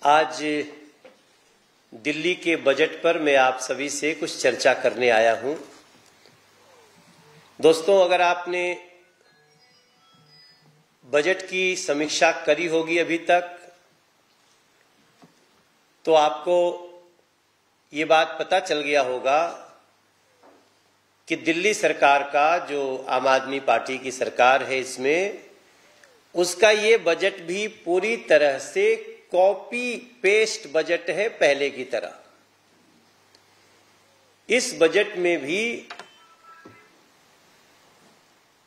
आज दिल्ली के बजट पर मैं आप सभी से कुछ चर्चा करने आया हूं। दोस्तों, अगर आपने बजट की समीक्षा करी होगी अभी तक, तो आपको ये बात पता चल गया होगा कि दिल्ली सरकार का जो आम आदमी पार्टी की सरकार है, इसमें उसका ये बजट भी पूरी तरह से कॉपी पेस्ट बजट है पहले की तरह। इस बजट में भी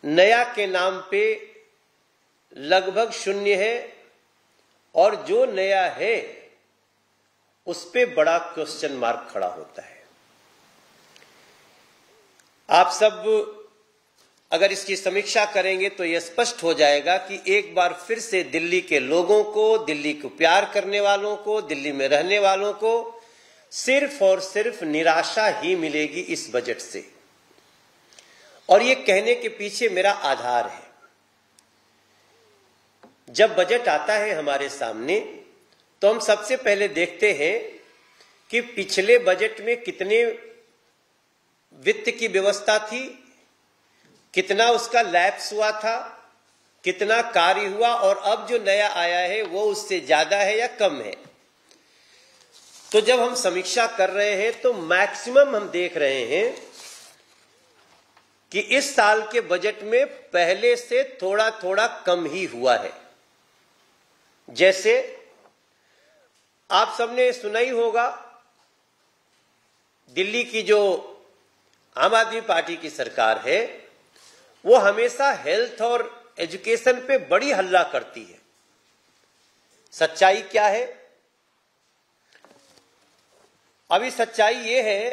नया के नाम पे लगभग शून्य है और जो नया है उस पे बड़ा क्वेश्चन मार्क खड़ा होता है। आप सब अगर इसकी समीक्षा करेंगे तो यह स्पष्ट हो जाएगा कि एक बार फिर से दिल्ली के लोगों को, दिल्ली को प्यार करने वालों को, दिल्ली में रहने वालों को सिर्फ और सिर्फ निराशा ही मिलेगी इस बजट से। और ये कहने के पीछे मेरा आधार है। जब बजट आता है हमारे सामने तो हम सबसे पहले देखते हैं कि पिछले बजट में कितने वित्त की व्यवस्था थी, कितना उसका लैप्स हुआ था, कितना कार्य हुआ, और अब जो नया आया है वो उससे ज्यादा है या कम है। तो जब हम समीक्षा कर रहे हैं तो मैक्सिमम हम देख रहे हैं कि इस साल के बजट में पहले से थोड़ा थोड़ा कम ही हुआ है। जैसे आप सबने सुना ही होगा, दिल्ली की जो आम आदमी पार्टी की सरकार है वो हमेशा हेल्थ और एजुकेशन पे बड़ी हल्ला करती है। सच्चाई क्या है? अभी सच्चाई ये है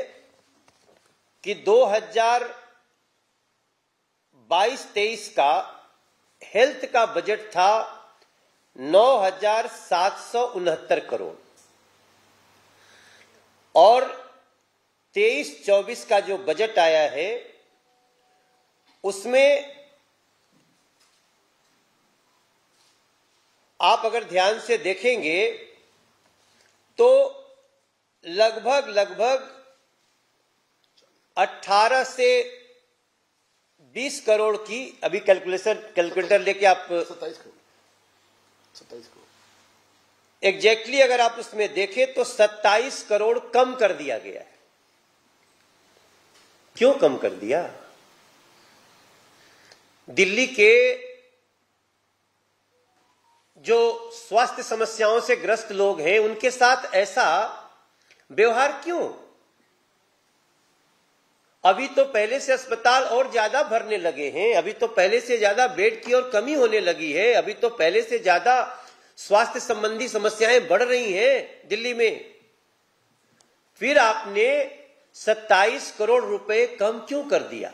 कि 2022-23 का हेल्थ का बजट था 9,769 करोड़ और 23-24 का जो बजट आया है उसमें आप अगर ध्यान से देखेंगे तो लगभग 18 से 20 करोड़ की, अभी कैलकुलेटर लेके आप 27 करोड़ एग्जैक्टली अगर आप उसमें देखें तो 27 करोड़ कम कर दिया गया है। क्यों कम कर दिया? दिल्ली के जो स्वास्थ्य समस्याओं से ग्रस्त लोग हैं उनके साथ ऐसा व्यवहार क्यों? अभी तो पहले से अस्पताल और ज्यादा भरने लगे हैं, अभी तो पहले से ज्यादा बेड की और कमी होने लगी है, अभी तो पहले से ज्यादा स्वास्थ्य संबंधी समस्याएं बढ़ रही हैं दिल्ली में। फिर आपने 27 करोड़ रुपए कम क्यों कर दिया?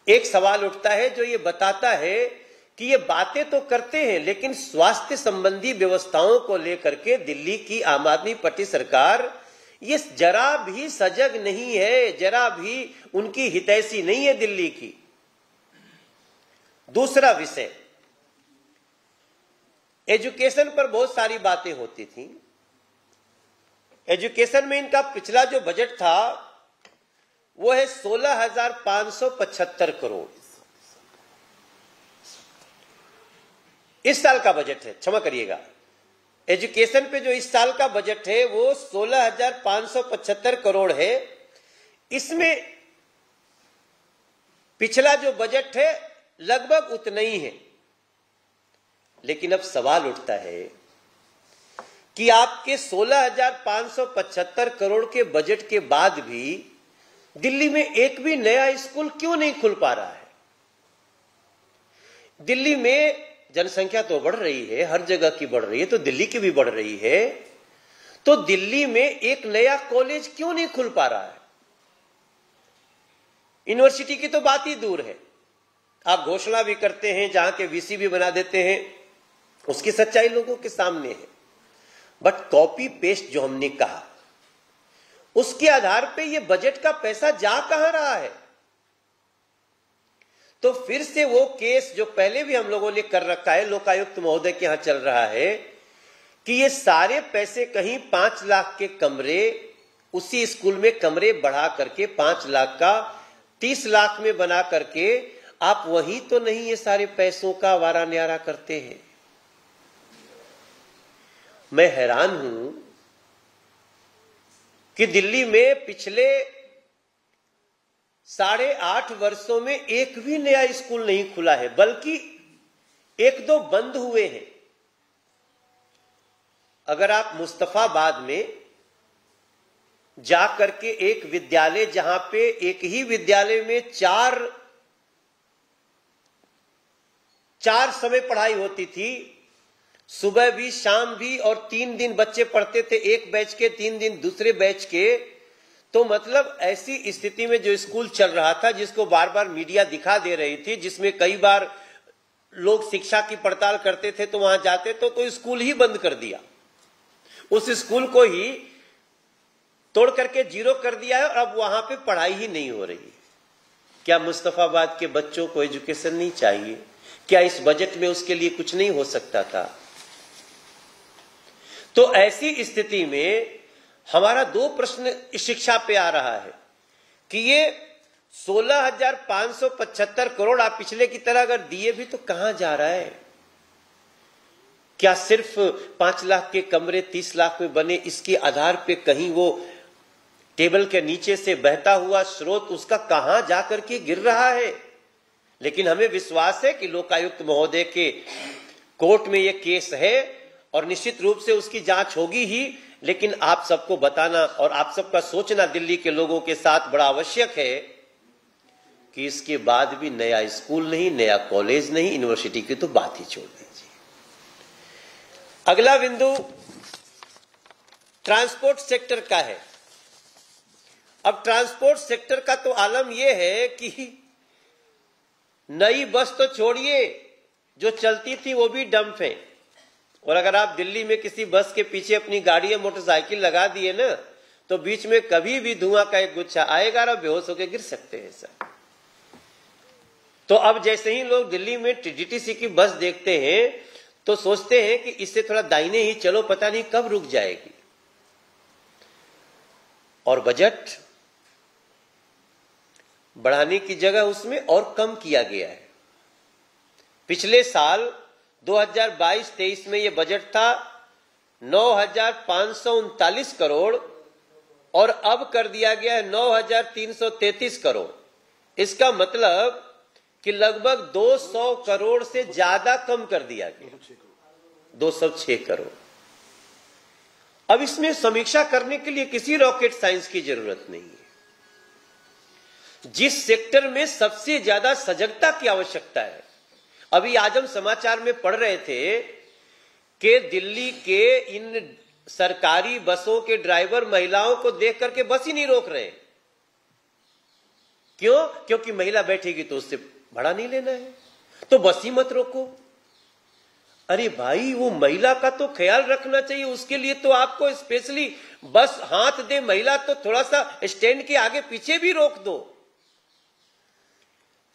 एक सवाल उठता है जो ये बताता है कि ये बातें तो करते हैं लेकिन स्वास्थ्य संबंधी व्यवस्थाओं को लेकर के दिल्ली की आम आदमी पार्टी सरकार ये जरा भी सजग नहीं है, जरा भी उनकी हितैषी नहीं है दिल्ली की। दूसरा विषय, एजुकेशन पर बहुत सारी बातें होती थी। एजुकेशन में इनका पिछला जो बजट था वो है 16,575 करोड़। इस साल का बजट है, क्षमा करिएगा, एजुकेशन पे जो इस साल का बजट है वो 16,575 करोड़ है। इसमें पिछला जो बजट है लगभग उतना ही है। लेकिन अब सवाल उठता है कि आपके 16,575 करोड़ के बजट के बाद भी दिल्ली में एक भी नया स्कूल क्यों नहीं खुल पा रहा है? दिल्ली में जनसंख्या तो बढ़ रही है, हर जगह की बढ़ रही है, तो दिल्ली की भी बढ़ रही है, तो दिल्ली में एक नया कॉलेज क्यों नहीं खुल पा रहा है? यूनिवर्सिटी की तो बात ही दूर है, आप घोषणा भी करते हैं, जहां के वीसी भी बना देते हैं, उसकी सच्चाई लोगों के सामने है। बट कॉपी पेस्ट जो हमने कहा उसके आधार पे ये बजट का पैसा जा कहां रहा है? तो फिर से वो केस जो पहले भी हम लोगों ने कर रखा है, लोकायुक्त महोदय के यहां चल रहा है कि ये सारे पैसे कहीं 5 लाख के कमरे, उसी स्कूल में कमरे बढ़ा करके 5 लाख का 30 लाख में बना करके आप वहीं तो नहीं ये सारे पैसों का वारा न्यारा करते हैं। मैं हैरान हूं कि दिल्ली में पिछले 8.5 वर्षों में एक भी नया स्कूल नहीं खुला है, बल्कि 1-2 बंद हुए हैं। अगर आप मुस्तफाबाद में जा करके एक विद्यालय, जहां पे एक ही विद्यालय में चार समय पढ़ाई होती थी, सुबह भी शाम भी, और 3 दिन बच्चे पढ़ते थे एक बैच के, 3 दिन दूसरे बैच के, तो मतलब ऐसी स्थिति में जो स्कूल चल रहा था, जिसको बार बार मीडिया दिखा दे रही थी, जिसमें कई बार लोग शिक्षा की पड़ताल करते थे तो वहां जाते तो स्कूल ही बंद कर दिया, उस स्कूल को ही तोड़ करके जीरो कर दिया है और अब वहां पे पढ़ाई ही नहीं हो रही। क्या मुस्तफाबाद के बच्चों को एजुकेशन नहीं चाहिए? क्या इस बजट में उसके लिए कुछ नहीं हो सकता था? तो ऐसी स्थिति में हमारा 2 प्रश्न शिक्षा पे आ रहा है कि ये 16,575 करोड़ आप पिछले की तरह अगर दिए भी तो कहां जा रहा है? क्या सिर्फ 5 लाख के कमरे 30 लाख में बने, इसके आधार पे कहीं वो टेबल के नीचे से बहता हुआ स्रोत उसका कहां जाकर के गिर रहा है? लेकिन हमें विश्वास है कि लोकायुक्त महोदय के कोर्ट में यह केस है और निश्चित रूप से उसकी जांच होगी ही। लेकिन आप सबको बताना और आप सबका सोचना दिल्ली के लोगों के साथ बड़ा आवश्यक है कि इसके बाद भी नया स्कूल नहीं, नया कॉलेज नहीं, यूनिवर्सिटी की तो बात ही छोड़ दीजिए। अगला बिंदु ट्रांसपोर्ट सेक्टर का है। अब ट्रांसपोर्ट सेक्टर का तो आलम यह है कि नई बस तो छोड़िए, जो चलती थी वो भी डंप है। और अगर आप दिल्ली में किसी बस के पीछे अपनी गाड़ी या मोटरसाइकिल लगा दिए ना, तो बीच में कभी भी धुआं का एक गुच्छा आएगा और बेहोश होकर गिर सकते हैं सर। तो अब जैसे ही लोग दिल्ली में डीटीसी की बस देखते हैं तो सोचते हैं कि इससे थोड़ा दाहिने ही चलो, पता नहीं कब रुक जाएगी। और बजट बढ़ाने की जगह उसमें और कम किया गया है। पिछले साल 2022-23 में यह बजट था 9,539 करोड़ और अब कर दिया गया है 9,333 करोड़। इसका मतलब कि लगभग 200 करोड़ से ज्यादा कम कर दिया गया, 206 करोड़। अब इसमें समीक्षा करने के लिए किसी रॉकेट साइंस की जरूरत नहीं है। जिस सेक्टर में सबसे ज्यादा सजगता की आवश्यकता है, अभी आज हम समाचार में पढ़ रहे थे कि दिल्ली के इन सरकारी बसों के ड्राइवर महिलाओं को देख करके बस ही नहीं रोक रहे। क्यों? क्योंकि महिला बैठेगी तो उससे भाड़ा नहीं लेना है, तो बस ही मत रोको। अरे भाई, वो महिला का तो ख्याल रखना चाहिए, उसके लिए तो आपको स्पेशली बस हाथ दे महिला तो थोड़ा सा स्टैंड के आगे पीछे भी रोक दो।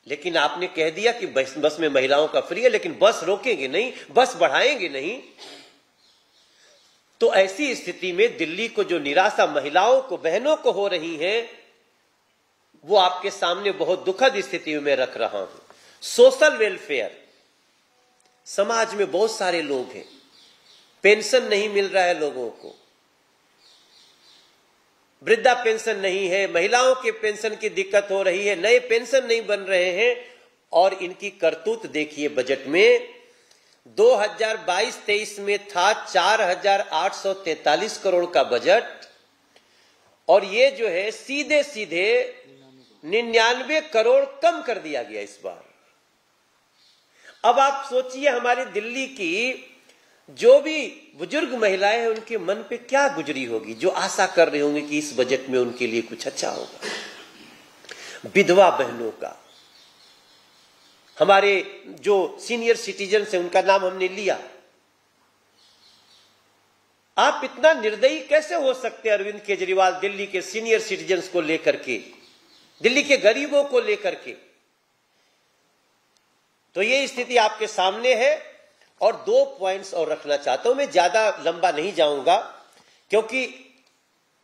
लेकिन आपने कह दिया कि बस में महिलाओं का फ्री है, लेकिन बस रोकेंगे नहीं, बस बढ़ाएंगे नहीं। तो ऐसी स्थिति में दिल्ली को जो निराशा महिलाओं को, बहनों को हो रही है, वो आपके सामने बहुत दुखद स्थिति में रख रहा हूं। सोशल वेलफेयर, समाज में बहुत सारे लोग हैं, पेंशन नहीं मिल रहा है लोगों को, वृद्धा पेंशन नहीं है, महिलाओं के पेंशन की दिक्कत हो रही है, नए पेंशन नहीं बन रहे हैं। और इनकी करतूत देखिए बजट में। 2022-23 में था 4,843 करोड़ का बजट और ये जो है सीधे सीधे 99 करोड़ कम कर दिया गया इस बार। अब आप सोचिए हमारी दिल्ली की जो भी बुजुर्ग महिलाएं हैं, उनके मन पे क्या गुजरी होगी, जो आशा कर रहे होंगे कि इस बजट में उनके लिए कुछ अच्छा होगा। विधवा बहनों का, हमारे जो सीनियर सिटीजन हैं उनका नाम हमने लिया। आप इतना निर्दयी कैसे हो सकते हैं अरविंद केजरीवाल, दिल्ली के सीनियर सिटीजन्स को लेकर के, दिल्ली के गरीबों को लेकर के? तो ये स्थिति आपके सामने है। और 2 पॉइंट्स और रखना चाहता हूं, मैं ज्यादा लंबा नहीं जाऊंगा क्योंकि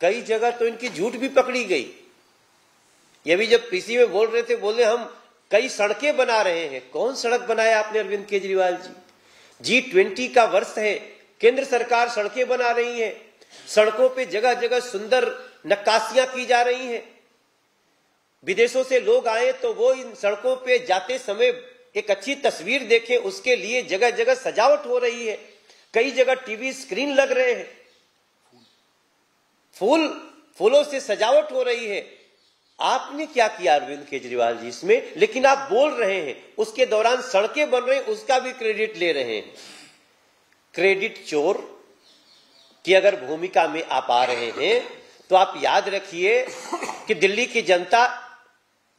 कई जगह तो इनकी झूठ भी पकड़ी गई। ये भी जब पीसी में बोल रहे थे, बोले हम कई सड़कें बना रहे हैं। कौन सड़क बनाया आपने अरविंद केजरीवाल जी? G20 का वर्ष है, केंद्र सरकार सड़कें बना रही है, सड़कों पे जगह जगह सुंदर नक्काशियां की जा रही हैं। विदेशों से लोग आए तो वो इन सड़कों पे जाते समय एक अच्छी तस्वीर देखें, उसके लिए जगह जगह सजावट हो रही है। कई जगह टीवी स्क्रीन लग रहे हैं, फूलों से सजावट हो रही है। आपने क्या किया अरविंद केजरीवाल जी इसमें? लेकिन आप बोल रहे हैं, उसके दौरान सड़कें बन रही, उसका भी क्रेडिट ले रहे हैं। क्रेडिट चोर की अगर भूमिका में आप आ रहे हैं तो आप याद रखिए कि दिल्ली की जनता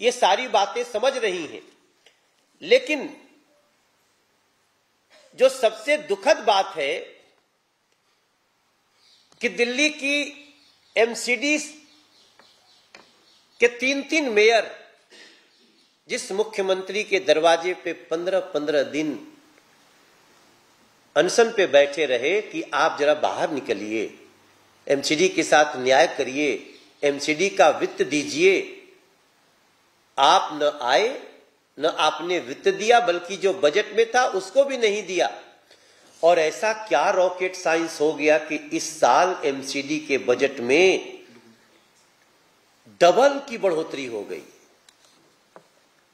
ये सारी बातें समझ रही है। लेकिन जो सबसे दुखद बात है कि दिल्ली की एमसीडी के 3 मेयर जिस मुख्यमंत्री के दरवाजे पे 15-15 दिन अनशन पे बैठे रहे कि आप जरा बाहर निकलिए, एमसीडी के साथ न्याय करिए, एमसीडी का वित्त दीजिए। आप न आए, न आपने वित्त दिया, बल्कि जो बजट में था उसको भी नहीं दिया। और ऐसा क्या रॉकेट साइंस हो गया कि इस साल एमसीडी के बजट में डबल की बढ़ोतरी हो गई।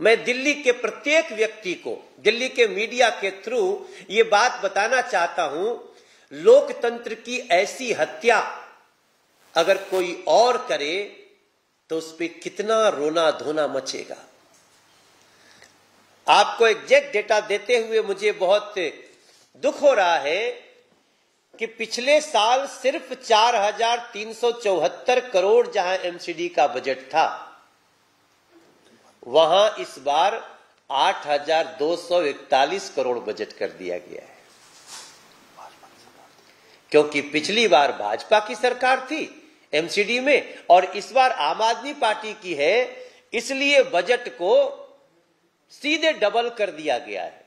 मैं दिल्ली के प्रत्येक व्यक्ति को, दिल्ली के मीडिया के थ्रू ये बात बताना चाहता हूं, लोकतंत्र की ऐसी हत्या अगर कोई और करे तो उस पर कितना रोना धोना मचेगा। आपको एग्जैक्ट डेटा देते हुए मुझे बहुत दुख हो रहा है कि पिछले साल सिर्फ 4,374 करोड़ जहां एमसीडी का बजट था, वहां इस बार 8,241 करोड़ बजट कर दिया गया है। क्योंकि पिछली बार भाजपा की सरकार थी एमसीडी में और इस बार आम आदमी पार्टी की है, इसलिए बजट को सीधे डबल कर दिया गया है।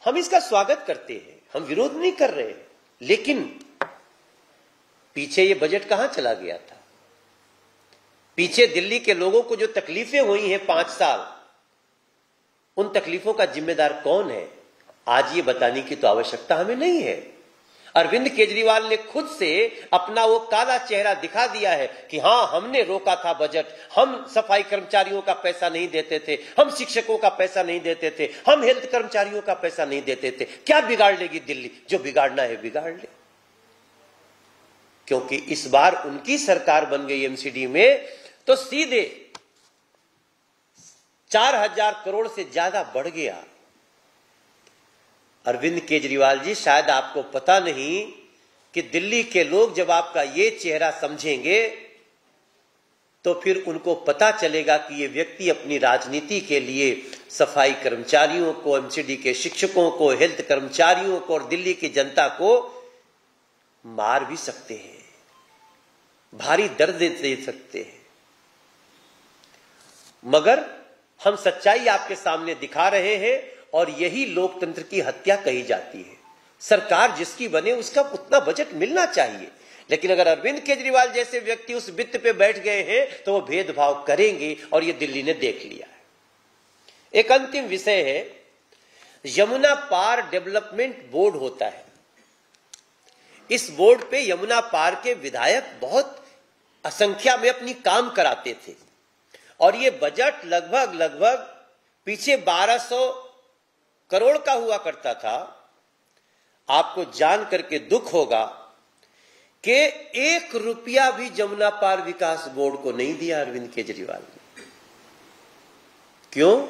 हम इसका स्वागत करते हैं, हम विरोध नहीं कर रहे हैं, लेकिन पीछे ये बजट कहां चला गया था? पीछे दिल्ली के लोगों को जो तकलीफें हुई हैं 5 साल, उन तकलीफों का जिम्मेदार कौन है? आज ये बताने की तो आवश्यकता हमें नहीं है। अरविंद केजरीवाल ने खुद से अपना वो काला चेहरा दिखा दिया है कि हां, हमने रोका था बजट, हम सफाई कर्मचारियों का पैसा नहीं देते थे, हम शिक्षकों का पैसा नहीं देते थे, हम हेल्थ कर्मचारियों का पैसा नहीं देते थे। क्या बिगाड़ लेगी दिल्ली? जो बिगाड़ना है बिगाड़ ले। क्योंकि इस बार उनकी सरकार बन गई एमसीडी में तो सीधे 4,000 करोड़ से ज्यादा बढ़ गया। अरविंद केजरीवाल जी, शायद आपको पता नहीं कि दिल्ली के लोग जब आपका ये चेहरा समझेंगे तो फिर उनको पता चलेगा कि ये व्यक्ति अपनी राजनीति के लिए सफाई कर्मचारियों को, एमसीडी के शिक्षकों को, हेल्थ कर्मचारियों को और दिल्ली की जनता को मार भी सकते हैं, भारी दर्द दे सकते हैं। मगर हम सच्चाई आपके सामने दिखा रहे हैं और यही लोकतंत्र की हत्या कही जाती है। सरकार जिसकी बने उसका उतना बजट मिलना चाहिए, लेकिन अगर अरविंद केजरीवाल जैसे व्यक्ति उस वित्त पे बैठ गए हैं तो वो भेदभाव करेंगे और ये दिल्ली ने देख लिया है। एक अंतिम विषय है, यमुना पार डेवलपमेंट बोर्ड होता है। इस बोर्ड पे यमुना पार के विधायक बहुत असंख्या में अपनी काम कराते थे और ये बजट लगभग पीछे 1,200 करोड़ का हुआ करता था। आपको जान करके दुख होगा कि 1 रुपया भी जमुना पार विकास बोर्ड को नहीं दिया अरविंद केजरीवाल ने। क्यों?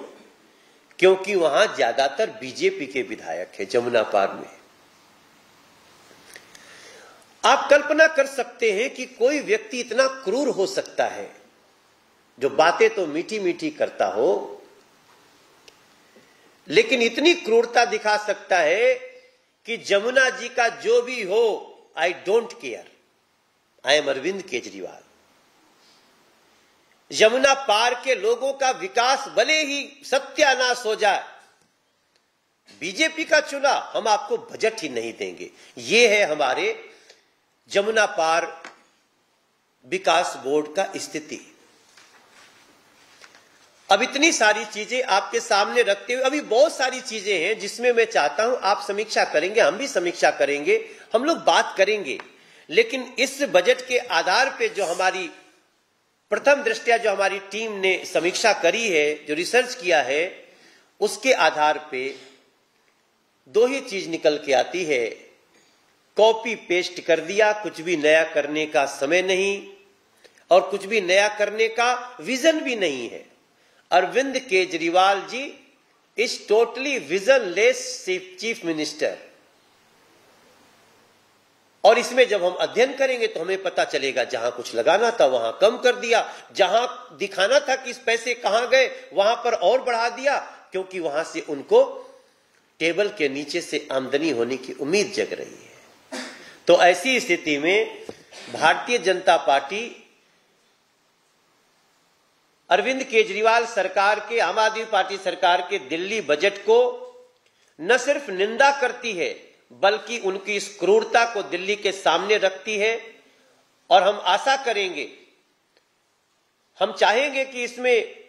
क्योंकि वहां ज्यादातर बीजेपी के विधायक हैं जमुना पार में। आप कल्पना कर सकते हैं कि कोई व्यक्ति इतना क्रूर हो सकता है जो बातें तो मीठी मीठी करता हो लेकिन इतनी क्रूरता दिखा सकता है कि जमुना जी का जो भी हो, I don't care, I am Arvind Kejriwal. Yamuna पार के लोगों का विकास भले ही सत्यानाश हो जाए, बीजेपी का चुना, हम आपको बजट ही नहीं देंगे। ये है हमारे जमुना पार विकास बोर्ड का स्थिति। अब इतनी सारी चीजें आपके सामने रखते हुए, अभी बहुत सारी चीजें हैं जिसमें मैं चाहता हूं आप समीक्षा करेंगे, हम भी समीक्षा करेंगे, हम लोग बात करेंगे। लेकिन इस बजट के आधार पे जो हमारी प्रथम दृष्टया जो हमारी टीम ने समीक्षा करी है, जो रिसर्च किया है, उसके आधार पे दो ही चीज निकल के आती है। कॉपी पेस्ट कर दिया, कुछ भी नया करने का समय नहीं और कुछ भी नया करने का विजन भी नहीं है। Arvind Kejriwal ji is totally visionless chief minister. और इसमें जब हम अध्ययन करेंगे तो हमें पता चलेगा जहां कुछ लगाना था वहां कम कर दिया, जहां दिखाना था कि इस पैसे कहां गए वहां पर और बढ़ा दिया, क्योंकि वहां से उनको टेबल के नीचे से आमदनी होने की उम्मीद जग रही है। तो ऐसी स्थिति में भारतीय जनता पार्टी अरविंद केजरीवाल सरकार के, आम आदमी पार्टी सरकार के दिल्ली बजट को न सिर्फ निंदा करती है बल्कि उनकी इस क्रूरता को दिल्ली के सामने रखती है। और हम आशा करेंगे, हम चाहेंगे कि इसमें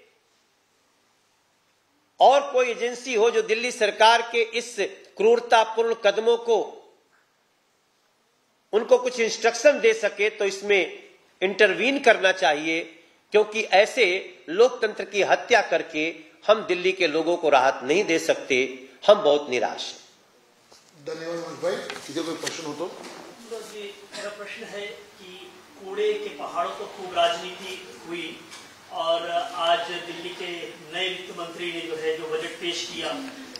और कोई एजेंसी हो जो दिल्ली सरकार के इस क्रूरतापूर्ण कदमों को, उनको कुछ इंस्ट्रक्शन दे सके तो इसमें इंटरवीन करना चाहिए, क्योंकि ऐसे लोकतंत्र की हत्या करके हम दिल्ली के लोगों को राहत नहीं दे सकते। हम बहुत निराश हैं। धन्यवाद भाई। इधर कोई प्रश्न हो तो? मेरा प्रश्न है कि कूड़े के पहाड़ों पर खूब राजनीति हुई और आज दिल्ली के नए वित्त मंत्री ने जो बजट पेश किया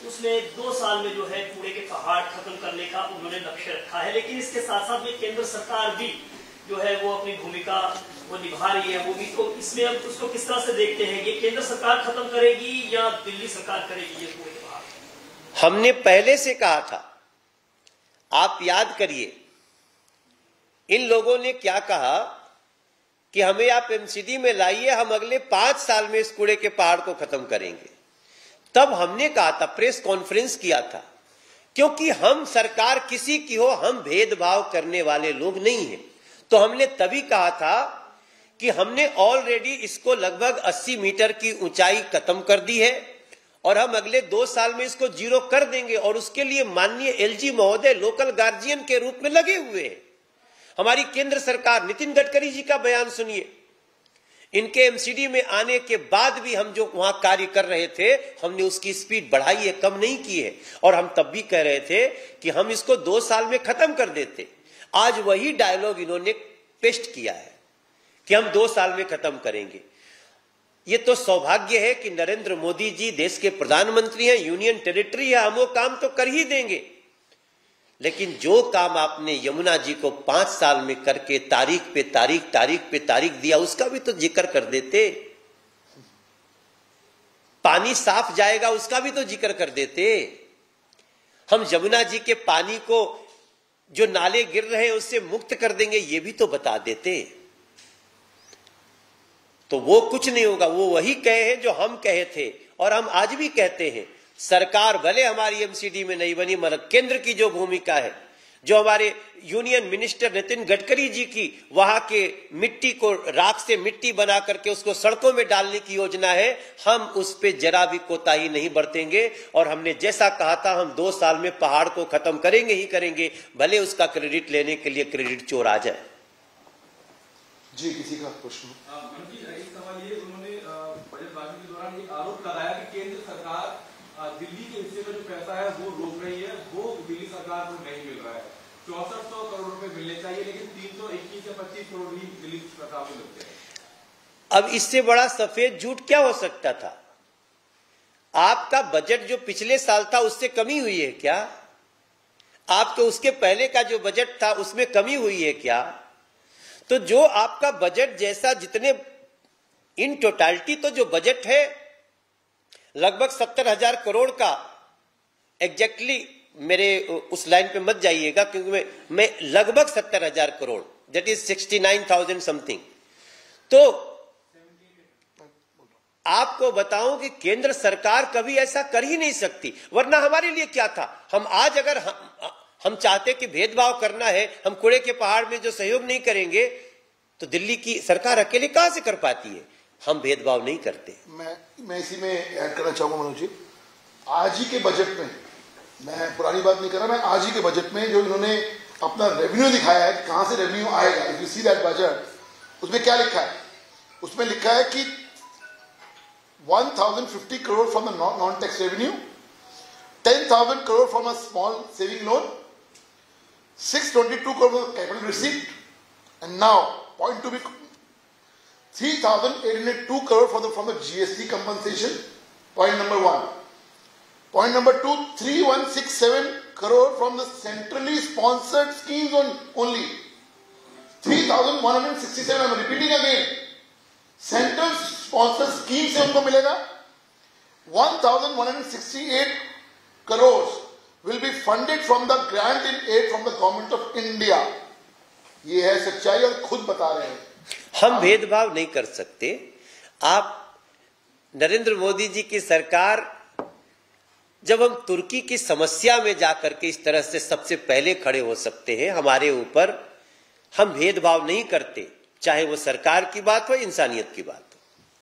उसमें 2 साल में कूड़े के पहाड़ खत्म करने का उन्होंने लक्ष्य रखा है। लेकिन इसके साथ साथ में केंद्र सरकार भी वो अपनी भूमिका वो निभा रही है। वो भी तो इसमें हम उसको किस तरह से देखते हैं? ये केंद्र सरकार खत्म करेगी या दिल्ली सरकार करेगी ये कूड़े के पहाड़? हमने पहले से कहा था, आप याद करिए, इन लोगों ने क्या कहा कि हमें आप एमसीडी में लाइए, हम अगले 5 साल में इस कूड़े के पहाड़ को खत्म करेंगे। तब हमने कहा था, प्रेस कॉन्फ्रेंस किया था, क्योंकि हम सरकार किसी की हो, हम भेदभाव करने वाले लोग नहीं हैं। तो हमने तभी कहा था कि हमने ऑलरेडी इसको लगभग 80 मीटर की ऊंचाई खत्म कर दी है और हम अगले 2 साल में इसको 0 कर देंगे। और उसके लिए माननीय एलजी महोदय लोकल गार्जियन के रूप में लगे हुए हैं। हमारी केंद्र सरकार, नितिन गडकरी जी का बयान सुनिए, इनके एमसीडी में आने के बाद भी हम जो वहां कार्य कर रहे थे, हमने उसकी स्पीड बढ़ाई है, कम नहीं की है। और हम तब भी कह रहे थे कि हम इसको 2 साल में खत्म कर देते। आज वही डायलॉग इन्होंने पेस्ट किया है कि हम 2 साल में खत्म करेंगे। ये तो सौभाग्य है कि नरेंद्र मोदी जी देश के प्रधानमंत्री हैं, यूनियन टेरिटरी है, हम वो काम तो कर ही देंगे। लेकिन जो काम आपने यमुना जी को 5 साल में करके तारीख पे तारीख दिया, उसका भी तो जिक्र कर देते। पानी साफ जाएगा उसका भी तो जिक्र कर देते। हम यमुना जी के पानी को, जो नाले गिर रहे हैं उससे मुक्त कर देंगे, ये भी तो बता देते। तो वो कुछ नहीं होगा। वो वही कहे हैं जो हम कहे थे और हम आज भी कहते हैं। सरकार भले हमारी एमसीडी में नहीं बनी, मगर केंद्र की जो भूमिका है, जो हमारे यूनियन मिनिस्टर नितिन गडकरी जी की वहां के मिट्टी को, राख से मिट्टी बना करके उसको सड़कों में डालने की योजना है, हम उस पे जरा भी कोताही नहीं बरतेंगे। और हमने जैसा कहा था, हम 2 साल में पहाड़ को खत्म करेंगे ही करेंगे, भले उसका क्रेडिट लेने के लिए क्रेडिट चोर आ जाए। जी, किसी का प्रश्न? सवाल ये, उन्होंने बजटबाजी के दौरान ये आरोप लगाया कि केंद्र सरकार दिल्ली के हिस्से में जो पैसा है वो रोक रही है, वो दिल्ली सरकार को नहीं मिल रहा है। 6400 करोड़ रुपए मिलने चाहिए, लेकिन 321 या 25 करोड़ ही दिल्ली सरकार को मिलते हैं। अब इससे बड़ा सफेद झूठ क्या हो सकता था? आपका बजट जो पिछले साल था उससे कमी हुई है क्या? आपके उसके पहले का जो बजट था उसमें कमी हुई है क्या? तो जो आपका बजट जैसा, जितने इन टोटालिटी, तो जो बजट है लगभग 70,000 करोड़ का, एग्जैक्टली मेरे उस लाइन पे मत जाइएगा क्योंकि मैं लगभग 70,000 करोड़, दैट इज 69,000 समथिंग। तो आपको बताऊं कि केंद्र सरकार कभी ऐसा कर ही नहीं सकती, वरना हमारे लिए क्या था। हम आज अगर हम चाहते कि भेदभाव करना है, हम कूड़े के पहाड़ में जो सहयोग नहीं करेंगे तो दिल्ली की सरकार अकेले कहां से कर पाती है। हम भेदभाव नहीं करते। मैं इसी में ऐड करना चाहूंगा मनोज जी, आज ही के बजट में, मैं पुरानी बात नहीं कर रहा, मैं आज ही के बजट में जो इन्होंने अपना रेवेन्यू दिखाया है, कहां से रेवेन्यू आएगा, if you see that budget, उसमें क्या लिखा है? उसमें लिखा है कि 1050 crore from the non tax revenue, 10,000 crore from a small saving loan, 622 crore capital receipt, and now point to be 3,802 crore from the GST compensation. Point number 1. Point number 2, 3,167 crore from the centrally sponsored schemes only. 3,167. I'm repeating again. Central sponsored schemes से उनको मिलेगा 1,168 crores will be funded from the grant in aid from the government of India. ये है सच्चाई और खुद बता रहे हैं। हम भेदभाव नहीं कर सकते। आप नरेंद्र मोदी जी की सरकार, जब हम तुर्की की समस्या में जाकर के इस तरह से सबसे पहले खड़े हो सकते हैं हमारे ऊपर, हम भेदभाव नहीं करते, चाहे वो सरकार की बात हो, इंसानियत की बात।